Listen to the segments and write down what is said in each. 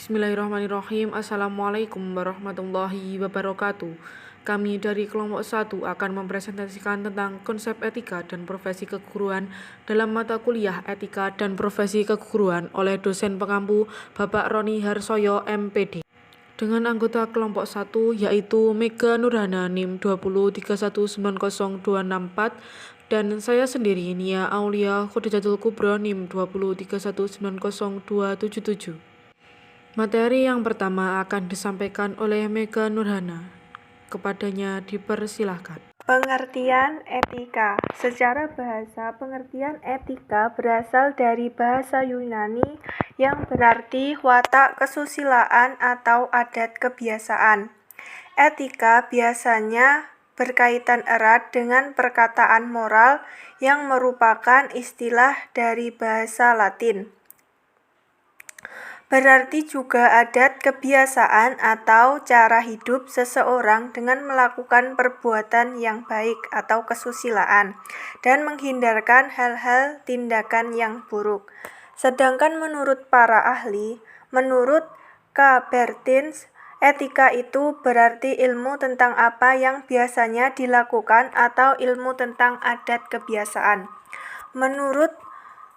Bismillahirrahmanirrahim. Assalamualaikum warahmatullahi wabarakatuh. Kami dari kelompok 1 akan mempresentasikan tentang konsep etika dan profesi keguruan dalam mata kuliah Etika dan Profesi Keguruan oleh dosen pengampu Bapak Roni Harsoyo MPD. Dengan anggota kelompok 1 yaitu Mega Nurhana NIM 203190264 dan saya sendiri Nia Aulia Khadijatul Kubro NIM 203190277. Materi yang pertama akan disampaikan oleh Mega Nurhana. Kepadanya dipersilahkan. Pengertian etika. Secara bahasa, pengertian etika berasal dari bahasa Yunani yang berarti watak kesusilaan atau adat kebiasaan. Etika biasanya berkaitan erat dengan perkataan moral yang merupakan istilah dari bahasa Latin. Berarti juga adat kebiasaan atau cara hidup seseorang dengan melakukan perbuatan yang baik atau kesusilaan dan menghindarkan hal-hal tindakan yang buruk. Sedangkan menurut para ahli, menurut K. Bertins, etika itu berarti ilmu tentang apa yang biasanya dilakukan atau ilmu tentang adat kebiasaan. Menurut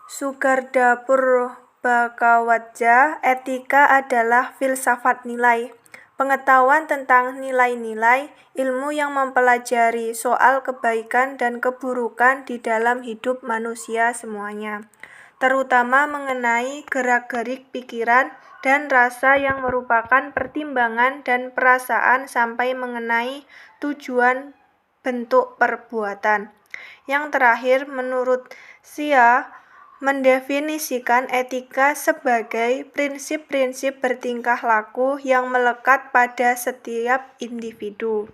Sugarda Purbakawatja, etika adalah filsafat nilai, pengetahuan tentang nilai-nilai, ilmu yang mempelajari soal kebaikan dan keburukan di dalam hidup manusia semuanya, terutama mengenai gerak-gerik pikiran dan rasa yang merupakan pertimbangan dan perasaan sampai mengenai tujuan bentuk perbuatan. Yang terakhir, menurut Sia, mendefinisikan etika sebagai prinsip-prinsip bertingkah laku yang melekat pada setiap individu.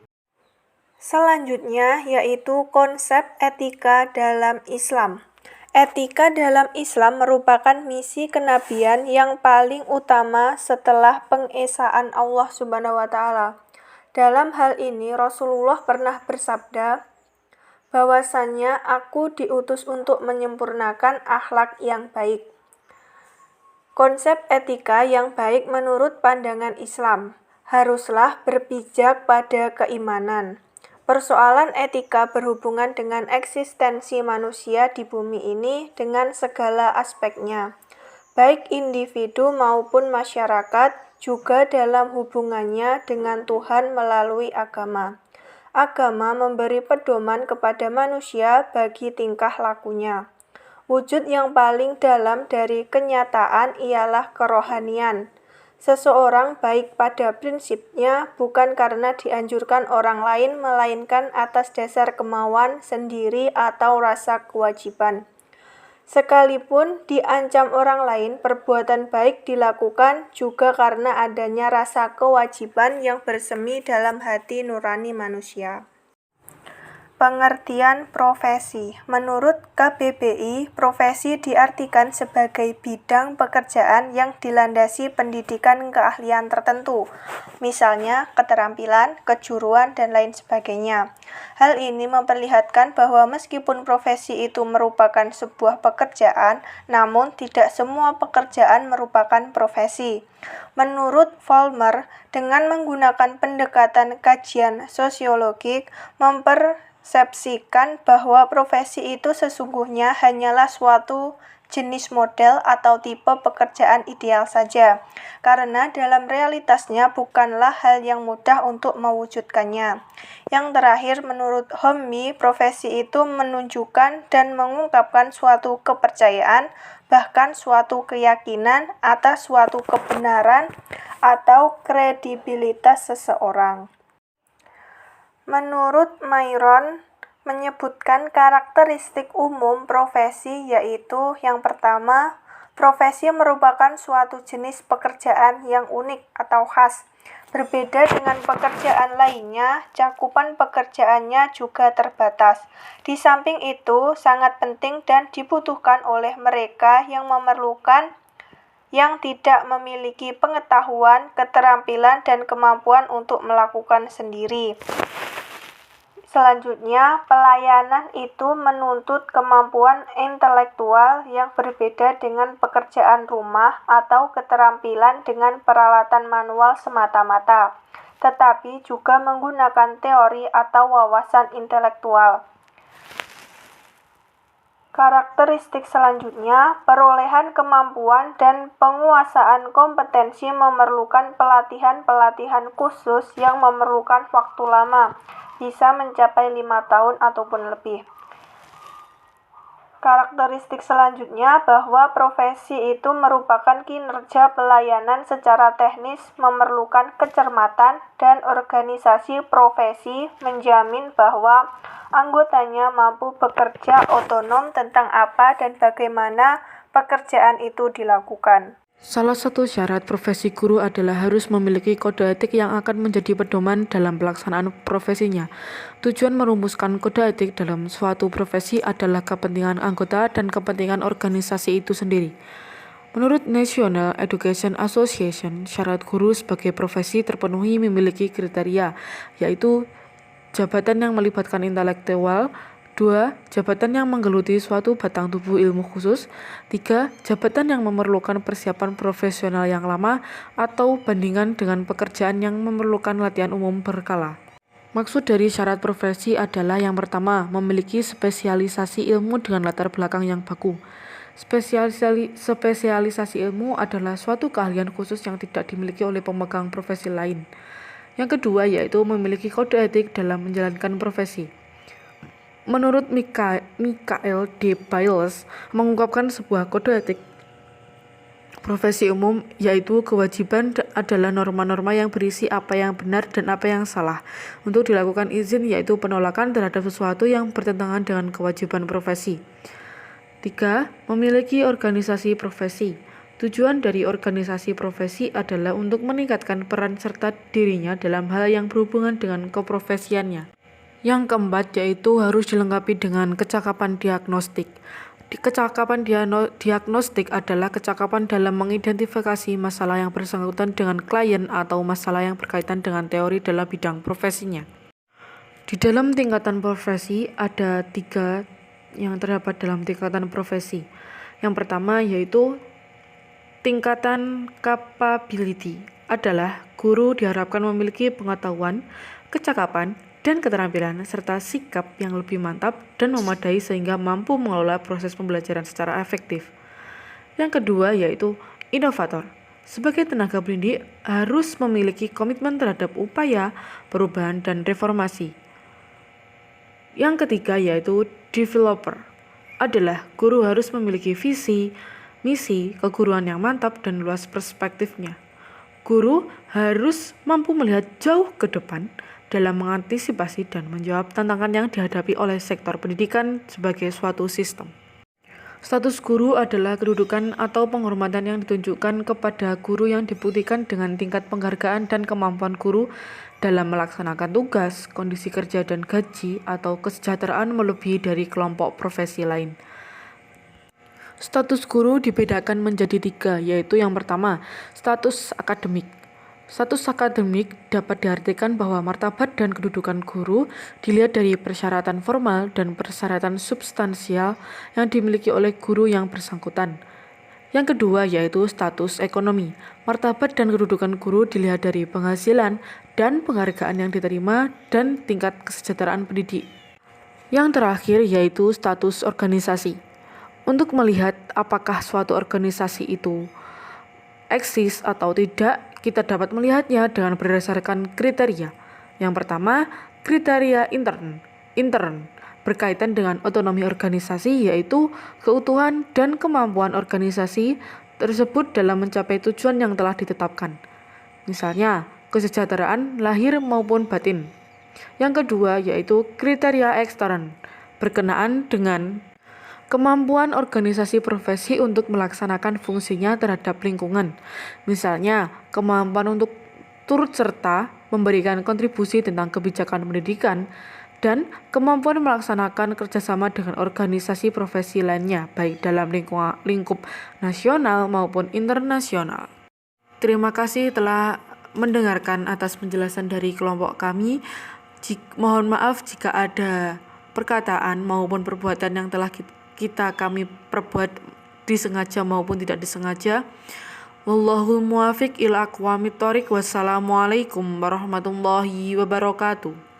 Selanjutnya yaitu konsep etika dalam Islam. Etika dalam Islam merupakan misi kenabian yang paling utama setelah pengesaan Allah Subhanahu wa taala. Dalam hal ini Rasulullah pernah bersabda bahwasannya aku diutus untuk menyempurnakan akhlak yang baik. Konsep etika yang baik menurut pandangan Islam haruslah berpijak pada keimanan. Persoalan etika berhubungan dengan eksistensi manusia di bumi ini dengan segala aspeknya, baik individu maupun masyarakat, juga dalam hubungannya dengan Tuhan melalui agama. Agama memberi pedoman kepada manusia bagi tingkah lakunya. Wujud yang paling dalam dari kenyataan ialah kerohanian. Seseorang baik pada prinsipnya bukan karena dianjurkan orang lain, melainkan atas dasar kemauan sendiri atau rasa kewajiban. Sekalipun diancam orang lain, perbuatan baik dilakukan juga karena adanya rasa kewajiban yang bersemi dalam hati nurani manusia. Pengertian profesi. Menurut KBBI, profesi diartikan sebagai bidang pekerjaan yang dilandasi pendidikan keahlian tertentu, misalnya keterampilan, kejuruan, dan lain sebagainya. Hal ini memperlihatkan bahwa meskipun profesi itu merupakan sebuah pekerjaan, namun tidak semua pekerjaan merupakan profesi. Menurut Vollmer, dengan menggunakan pendekatan kajian sosiologik, mempersepsikan bahwa profesi itu sesungguhnya hanyalah suatu jenis model atau tipe pekerjaan ideal saja, karena dalam realitasnya bukanlah hal yang mudah untuk mewujudkannya. Yang terakhir, menurut Hommi, profesi itu menunjukkan dan mengungkapkan suatu kepercayaan, bahkan suatu keyakinan atas suatu kebenaran atau kredibilitas seseorang. Menurut Myron, menyebutkan karakteristik umum profesi yaitu yang pertama, profesi merupakan suatu jenis pekerjaan yang unik atau khas. Berbeda dengan pekerjaan lainnya, cakupan pekerjaannya juga terbatas. Di samping itu, sangat penting dan dibutuhkan oleh mereka yang memerlukan yang tidak memiliki pengetahuan, keterampilan, dan kemampuan untuk melakukan sendiri. Selanjutnya, pelayanan itu menuntut kemampuan intelektual yang berbeda dengan pekerjaan rumah atau keterampilan dengan peralatan manual semata-mata, tetapi juga menggunakan teori atau wawasan intelektual. Karakteristik selanjutnya, perolehan kemampuan dan penguasaan kompetensi memerlukan pelatihan-pelatihan khusus yang memerlukan waktu lama, bisa mencapai 5 tahun ataupun lebih. Karakteristik selanjutnya bahwa profesi itu merupakan kinerja pelayanan secara teknis memerlukan kecermatan dan organisasi profesi menjamin bahwa anggotanya mampu bekerja otonom tentang apa dan bagaimana pekerjaan itu dilakukan. Salah satu syarat profesi guru adalah harus memiliki kode etik yang akan menjadi pedoman dalam pelaksanaan profesinya. Tujuan merumuskan kode etik dalam suatu profesi adalah kepentingan anggota dan kepentingan organisasi itu sendiri. Menurut National Education Association, syarat guru sebagai profesi terpenuhi memiliki kriteria, yaitu jabatan yang melibatkan intelektual, 2. Jabatan yang menggeluti suatu batang tubuh ilmu khusus. 3. Jabatan yang memerlukan persiapan profesional yang lama atau bandingan dengan pekerjaan yang memerlukan latihan umum berkala. Maksud dari syarat profesi adalah yang pertama, memiliki spesialisasi ilmu dengan latar belakang yang baku. Spesialisasi ilmu adalah suatu keahlian khusus yang tidak dimiliki oleh pemegang profesi lain. Yang kedua yaitu memiliki kode etik dalam menjalankan profesi. Menurut Michael D. Biles mengungkapkan sebuah kode etik profesi umum, yaitu kewajiban adalah norma-norma yang berisi apa yang benar dan apa yang salah untuk dilakukan izin, yaitu penolakan terhadap sesuatu yang bertentangan dengan kewajiban profesi. 3. Memiliki organisasi profesi. Tujuan dari organisasi profesi adalah untuk meningkatkan peran serta dirinya dalam hal yang berhubungan dengan keprofesiannya. Yang keempat yaitu harus dilengkapi dengan kecakapan diagnostik. Kecakapan diagnostik adalah kecakapan dalam mengidentifikasi masalah yang bersangkutan dengan klien atau masalah yang berkaitan dengan teori dalam bidang profesinya. Di dalam tingkatan profesi ada 3 yang terdapat dalam tingkatan profesi. Yang pertama yaitu tingkatan capability adalah guru diharapkan memiliki pengetahuan, kecakapan, dan keterampilan serta sikap yang lebih mantap dan memadai sehingga mampu mengelola proses pembelajaran secara efektif. Yang kedua yaitu inovator. Sebagai tenaga pendidik harus memiliki komitmen terhadap upaya perubahan dan reformasi. Yang ketiga yaitu developer. Adalah guru harus memiliki visi, misi, keguruan yang mantap dan luas perspektifnya. Guru harus mampu melihat jauh ke depan dalam mengantisipasi dan menjawab tantangan yang dihadapi oleh sektor pendidikan sebagai suatu sistem. Status guru adalah kedudukan atau penghormatan yang ditunjukkan kepada guru yang dibuktikan dengan tingkat penghargaan dan kemampuan guru dalam melaksanakan tugas, kondisi kerja dan gaji atau kesejahteraan melebihi dari kelompok profesi lain. Status guru dibedakan menjadi 3, yaitu yang pertama, status akademik. Status akademik dapat diartikan bahwa martabat dan kedudukan guru dilihat dari persyaratan formal dan persyaratan substansial yang dimiliki oleh guru yang bersangkutan. Yang kedua yaitu status ekonomi. Martabat dan kedudukan guru dilihat dari penghasilan dan penghargaan yang diterima dan tingkat kesejahteraan pendidik. Yang terakhir yaitu status organisasi. Untuk melihat apakah suatu organisasi itu eksis atau tidak, kita dapat melihatnya dengan berdasarkan kriteria. Yang pertama, kriteria intern berkaitan dengan otonomi organisasi, yaitu keutuhan dan kemampuan organisasi tersebut dalam mencapai tujuan yang telah ditetapkan. Misalnya, kesejahteraan lahir maupun batin. Yang kedua, yaitu kriteria ekstern berkenaan dengan kemampuan organisasi profesi untuk melaksanakan fungsinya terhadap lingkungan. Misalnya, kemampuan untuk turut serta memberikan kontribusi tentang kebijakan pendidikan dan kemampuan melaksanakan kerjasama dengan organisasi profesi lainnya, baik dalam lingkup nasional maupun internasional. Terima kasih telah mendengarkan atas penjelasan dari kelompok kami. Mohon maaf jika ada perkataan maupun perbuatan yang telah kami perbuat disengaja maupun tidak disengaja. Wallahul muwafiq ila aqwamit thoriq. Wassalamualaikum warahmatullahi wabarakatuh.